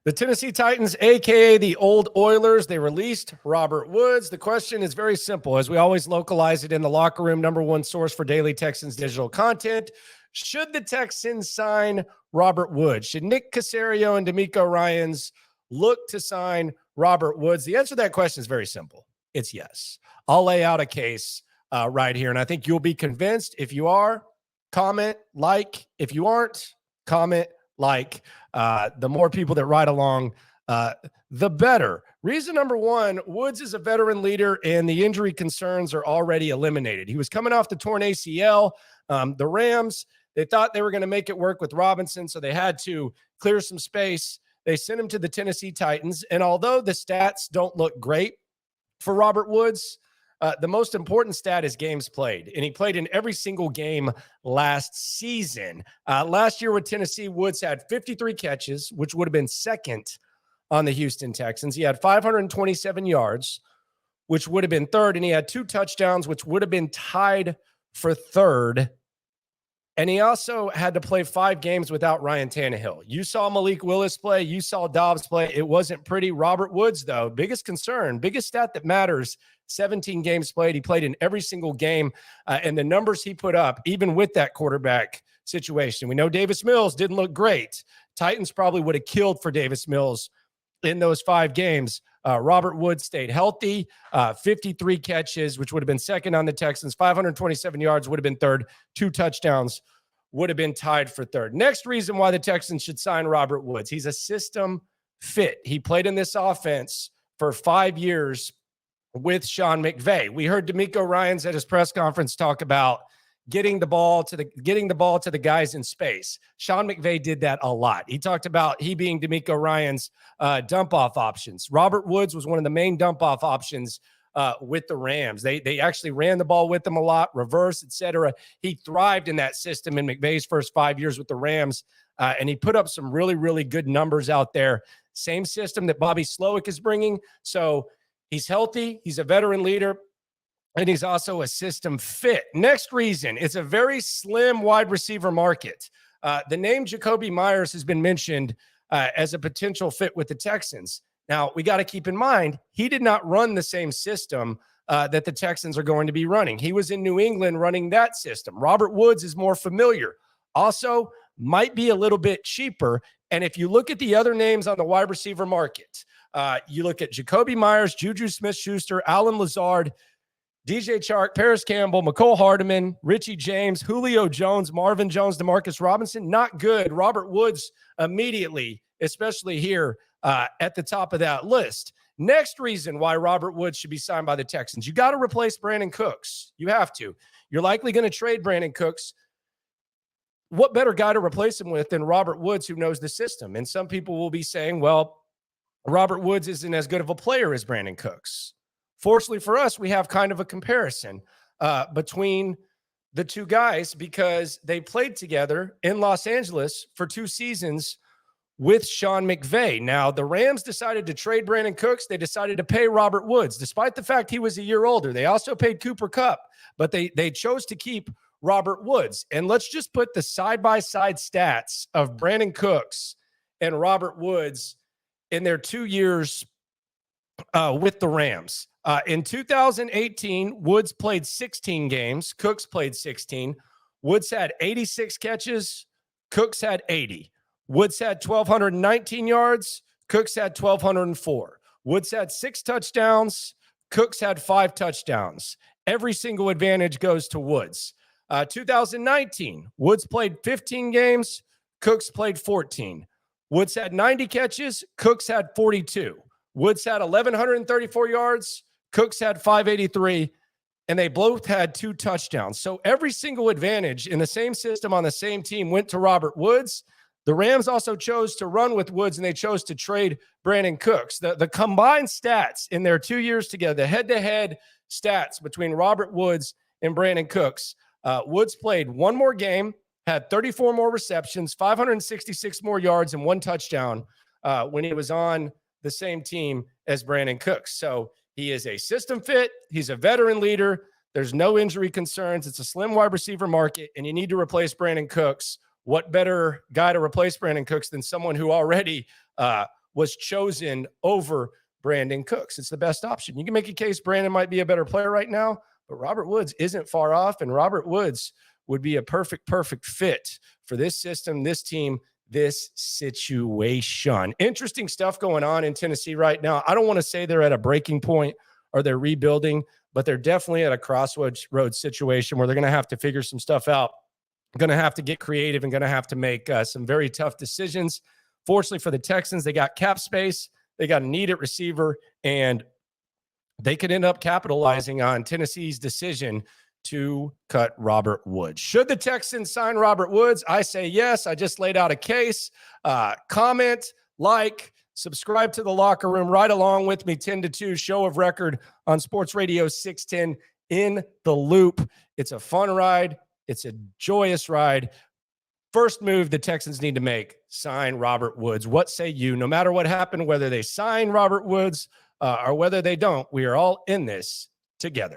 The Tennessee Titans, a.k.a. the old Oilers, they released Robert Woods. The question is very simple. As we always localize it in the locker room, number one source for daily Texans digital content. Should the Texans sign Robert Woods? Should Nick Caserio and D'Amico Ryans look to sign Robert Woods? The answer to that question is very simple. It's yes. I'll lay out a case right here, and I think you'll be convinced. If you are, comment, like. If you aren't, comment, like. The more people that ride along, the better. Reason number one, Woods is a veteran leader and the injury concerns are already eliminated. He was coming off the torn ACL. The Rams, they thought they were going to make it work with Robinson, so they had to clear some space. They sent him to the Tennessee Titans, and although the stats don't look great for Robert Woods, the most important stat is games played, and he played in every single game last season. Last year with Tennessee, Woods had 53 catches, which would have been second on the Houston Texans. He had 527 yards, which would have been third, and he had 2 touchdowns, which would have been tied for third. And he also had to play 5 games without Ryan Tannehill. You saw Malik Willis play. You saw Dobbs play. It wasn't pretty. Robert Woods, though, biggest concern, biggest stat that matters, 17 games played. He played in every single game. And the numbers he put up, even with that quarterback situation. We know Davis Mills didn't look great. Titans probably would have killed for Davis Mills in those 5 games. Robert Woods stayed healthy, 53 catches, which would have been second on the Texans, 527 yards would have been third, 2 touchdowns would have been tied for third. Next reason why the Texans should sign Robert Woods. He's a system fit. He played in this offense for 5 years with Sean McVay. We heard D'Amico Ryans at his press conference talk about getting the ball to the guys in space. Sean McVay did that a lot. He talked about he being D'Amico Ryans' dump-off options. Robert Woods was one of the main dump-off options with the Rams. They actually ran the ball with them a lot, reverse, etc. He thrived in that system in McVay's first 5 years with the Rams, and he put up some really, really good numbers out there. Same system that Bobby Slowick is bringing. So he's healthy. He's a veteran leader. And he's also a system fit. Next reason, it's a very slim wide receiver market. The name Jacoby Myers has been mentioned as a potential fit with the Texans. Now, we got to keep in mind, he did not run the same system that the Texans are going to be running. He was in New England running that system. Robert Woods is more familiar. Also, might be a little bit cheaper. And if you look at the other names on the wide receiver market, you look at Jacoby Myers, Juju Smith-Schuster, Allen Lazard, DJ Chark, Paris Campbell, McCole Hardman, Richie James, Julio Jones, Marvin Jones, Demarcus Robinson. Not good. Robert Woods immediately, especially here at the top of that list. Next reason why Robert Woods should be signed by the Texans. You got to replace Brandin Cooks. You have to. You're likely going to trade Brandin Cooks. What better guy to replace him with than Robert Woods, who knows the system? And some people will be saying, well, Robert Woods isn't as good of a player as Brandin Cooks. Fortunately for us, we have kind of a comparison between the two guys because they played together in Los Angeles for 2 seasons with Sean McVay. Now, the Rams decided to trade Brandin Cooks. They decided to pay Robert Woods, despite the fact he was a year older. They also paid Cooper Kupp, but they chose to keep Robert Woods. And let's just put the side-by-side stats of Brandin Cooks and Robert Woods in their 2 years with the Rams. In 2018, Woods played 16 games. Cooks played 16. Woods had 86 catches. Cooks had 80. Woods had 1,219 yards. Cooks had 1,204. Woods had 6 touchdowns. Cooks had 5 touchdowns. Every single advantage goes to Woods. 2019, Woods played 15 games. Cooks played 14. Woods had 90 catches. Cooks had 42. Woods had 1,134 yards. Cooks had 583, and they both had 2 touchdowns. So every single advantage in the same system on the same team went to Robert Woods. The Rams also chose to run with Woods, and they chose to trade Brandin Cooks. The combined stats in their 2 years together, the head-to-head stats between Robert Woods and Brandin Cooks, Woods played 1 more game, had 34 more receptions, 566 more yards, and 1 touchdown when he was on the same team as Brandin Cooks. So he is a system fit. He's a veteran leader. There's no injury concerns. It's a slim wide receiver market, and you need to replace Brandin Cooks. What better guy to replace Brandin Cooks than someone who already was chosen over Brandin Cooks. It's the best option. You can make a case Brandin might be a better player right now, but Robert Woods isn't far off, and Robert Woods would be a perfect fit for this system, this team, this situation. Interesting stuff going on in Tennessee right now. I don't want to say they're at a breaking point or they're rebuilding, but they're definitely at a crossroads situation where they're going to have to figure some stuff out. Going to have to get creative and going to have to make some very tough decisions. Fortunately for the Texans, they got cap space. They got a needed receiver, and they could end up capitalizing on Tennessee's decision to cut Robert Woods. Should the Texans sign Robert Woods? I say yes. I just laid out a case. Comment, like, subscribe to the Locker Room right along with me. 10-2 show of record on Sports Radio 610 in the Loop. It's a fun ride. It's a joyous ride. First move the Texans need to make, sign Robert Woods. What say you? No matter what happened, whether they sign Robert Woods or whether they don't, we are all in this together.